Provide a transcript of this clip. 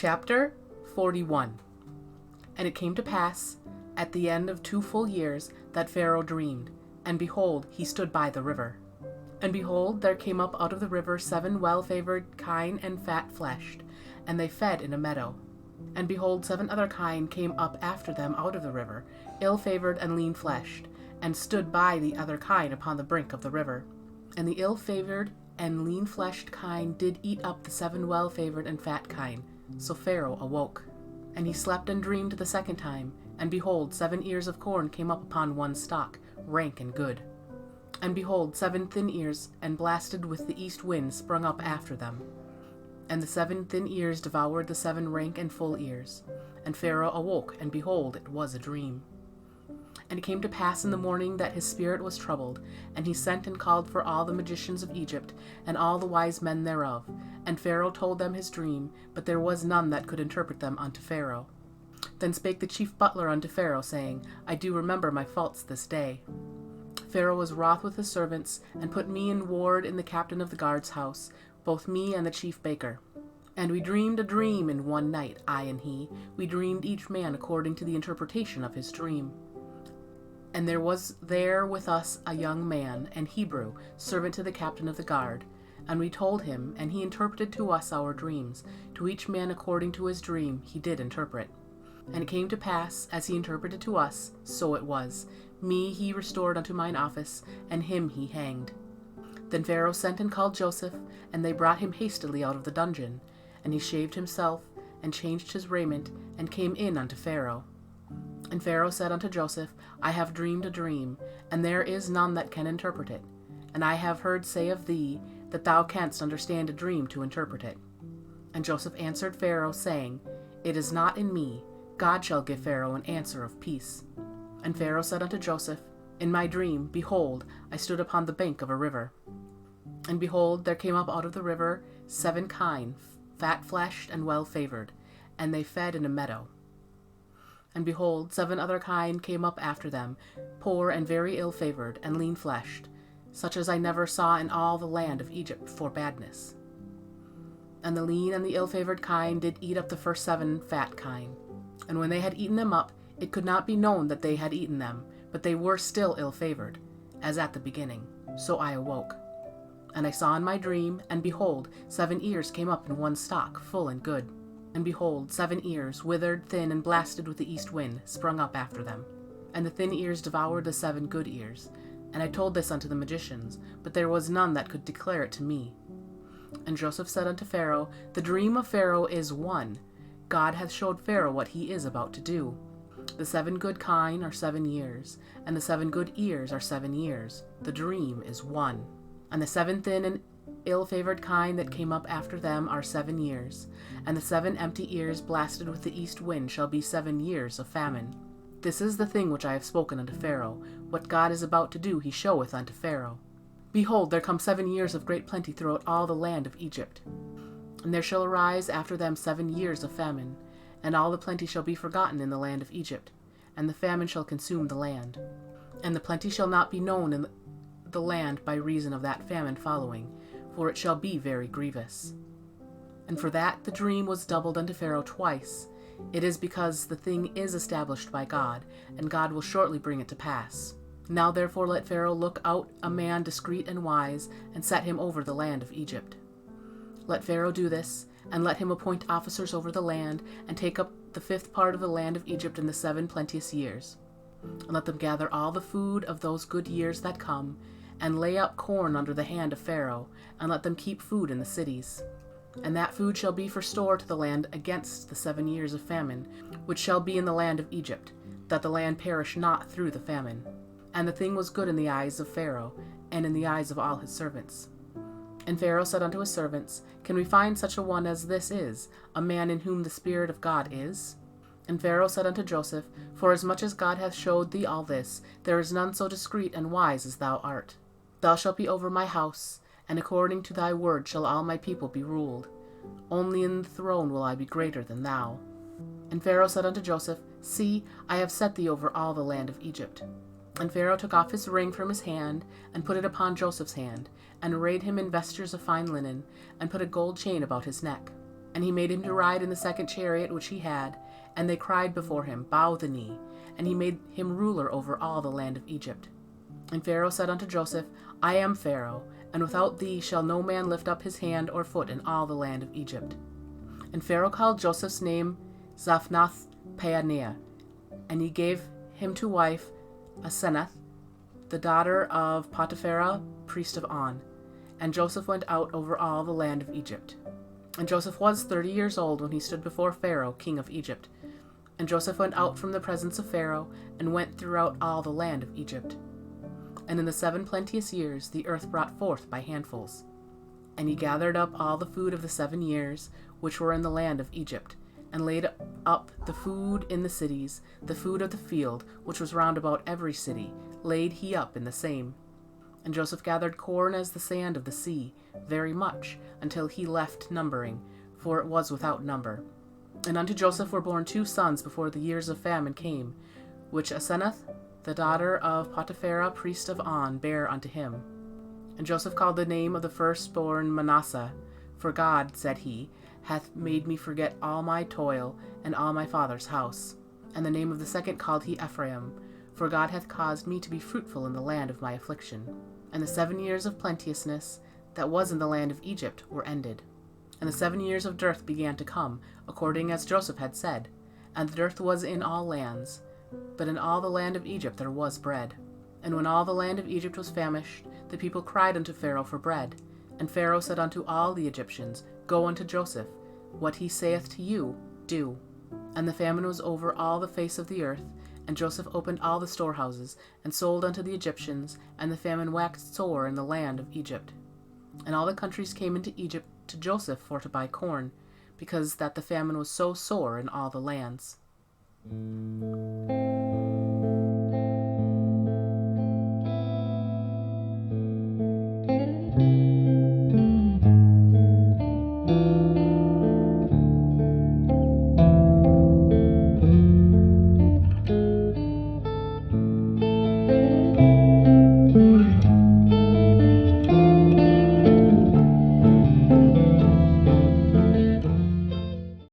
Chapter 41. And it came to pass, at the end of 2 full years, that Pharaoh dreamed, and behold, he stood by the river. And behold, there came up out of the river 7 well-favored kine and fat-fleshed, and they fed in a meadow. And behold, 7 other kine came up after them out of the river, ill-favored and lean-fleshed, and stood by the other kine upon the brink of the river. And the ill-favored and lean-fleshed kine did eat up the 7 well-favored and fat kine. So Pharaoh awoke. And he slept and dreamed the second time, and behold, 7 ears of corn came up upon one stalk, rank and good. And behold, 7 thin ears, and blasted with the east wind, sprung up after them. And the 7 thin ears devoured the 7 rank and full ears. And Pharaoh awoke, and behold, it was a dream. And it came to pass in the morning that his spirit was troubled, and he sent and called for all the magicians of Egypt, and all the wise men thereof. And Pharaoh told them his dream, but there was none that could interpret them unto Pharaoh. Then spake the chief butler unto Pharaoh, saying, I do remember my faults this day. Pharaoh was wroth with his servants, and put me in ward in the captain of the guard's house, both me and the chief baker. And we dreamed a dream in one night, I and he. We dreamed each man according to the interpretation of his dream. And there was there with us a young man, an Hebrew, servant to the captain of the guard. And we told him, and he interpreted to us our dreams. To each man according to his dream he did interpret. And it came to pass, as he interpreted to us, so it was. Me he restored unto mine office, and him he hanged. Then Pharaoh sent and called Joseph, and they brought him hastily out of the dungeon. And he shaved himself, and changed his raiment, and came in unto Pharaoh. And Pharaoh said unto Joseph, I have dreamed a dream, and there is none that can interpret it. And I have heard say of thee, that thou canst understand a dream to interpret it. And Joseph answered Pharaoh, saying, It is not in me. God shall give Pharaoh an answer of peace. And Pharaoh said unto Joseph, In my dream, behold, I stood upon the bank of a river. And behold, there came up out of the river 7 kine, fat-fleshed and well-favored, and they fed in a meadow. And behold, 7 other kine came up after them, poor and very ill-favored, and lean-fleshed, such as I never saw in all the land of Egypt for badness. And the lean and the ill-favored kine did eat up the first 7 fat kine. And when they had eaten them up, it could not be known that they had eaten them, but they were still ill-favored, as at the beginning. So I awoke. And I saw in my dream, and behold, 7 ears came up in one stalk, full and good. And behold, 7 ears, withered, thin, and blasted with the east wind, sprung up after them. And the thin ears devoured the 7 good ears. And I told this unto the magicians, but there was none that could declare it to me. And Joseph said unto Pharaoh, The dream of Pharaoh is one. God hath showed Pharaoh what he is about to do. The 7 good kine are 7 years, and the 7 good ears are 7 years. The dream is one. And the 7 thin and ill-favored kine that came up after them are 7 years, and the 7 empty ears blasted with the east wind shall be 7 years of famine. This is the thing which I have spoken unto Pharaoh. What God is about to do he showeth unto Pharaoh. Behold, there come 7 years of great plenty throughout all the land of Egypt. And there shall arise after them 7 years of famine, and all the plenty shall be forgotten in the land of Egypt, and the famine shall consume the land. And the plenty shall not be known in the land by reason of that famine following, for it shall be very grievous. And for that the dream was doubled unto Pharaoh twice. It is because the thing is established by God, and God will shortly bring it to pass. Now therefore let Pharaoh look out a man discreet and wise, and set him over the land of Egypt. Let Pharaoh do this, and let him appoint officers over the land, and take up the 5th part of the land of Egypt in the 7 plenteous years. And let them gather all the food of those good years that come, and lay up corn under the hand of Pharaoh, and let them keep food in the cities. And that food shall be for store to the land against the 7 years of famine, which shall be in the land of Egypt, that the land perish not through the famine. And the thing was good in the eyes of Pharaoh, and in the eyes of all his servants. And Pharaoh said unto his servants, Can we find such a one as this is, a man in whom the Spirit of God is? And Pharaoh said unto Joseph, Forasmuch as God hath showed thee all this, there is none so discreet and wise as thou art. Thou shalt be over my house, and according to thy word shall all my people be ruled. Only in the throne will I be greater than thou. And Pharaoh said unto Joseph, See, I have set thee over all the land of Egypt. And Pharaoh took off his ring from his hand, and put it upon Joseph's hand, and arrayed him in vestures of fine linen, and put a gold chain about his neck. And he made him to ride in the second chariot which he had, and they cried before him, Bow the knee. And he made him ruler over all the land of Egypt. And Pharaoh said unto Joseph, I am Pharaoh, and without thee shall no man lift up his hand or foot in all the land of Egypt. And Pharaoh called Joseph's name Zaphnath-Paaneah, and he gave him to wife Asenath, the daughter of Potiphera, priest of On. And Joseph went out over all the land of Egypt. And Joseph was 30 years old when he stood before Pharaoh, king of Egypt. And Joseph went out from the presence of Pharaoh, and went throughout all the land of Egypt. And in the 7 plenteous years the earth brought forth by handfuls. And he gathered up all the food of the 7 years which were in the land of Egypt, and laid up the food in the cities, the food of the field, which was round about every city, laid he up in the same. And Joseph gathered corn as the sand of the sea, very much, until he left numbering, for it was without number. And unto Joseph were born 2 sons before the years of famine came, which Asenath, the daughter of Potiphera, priest of On, bare unto him. And Joseph called the name of the firstborn Manasseh, for God, said he, hath made me forget all my toil and all my father's house. And the name of the second called he Ephraim, for God hath caused me to be fruitful in the land of my affliction. And the 7 years of plenteousness that was in the land of Egypt were ended. And the 7 years of dearth began to come, according as Joseph had said. And the dearth was in all lands, but in all the land of Egypt there was bread. And when all the land of Egypt was famished, the people cried unto Pharaoh for bread. And Pharaoh said unto all the Egyptians, Go unto Joseph, what he saith to you, do. And the famine was over all the face of the earth, and Joseph opened all the storehouses, and sold unto the Egyptians, and the famine waxed sore in the land of Egypt. And all the countries came into Egypt to Joseph for to buy corn, because that the famine was so sore in all the lands.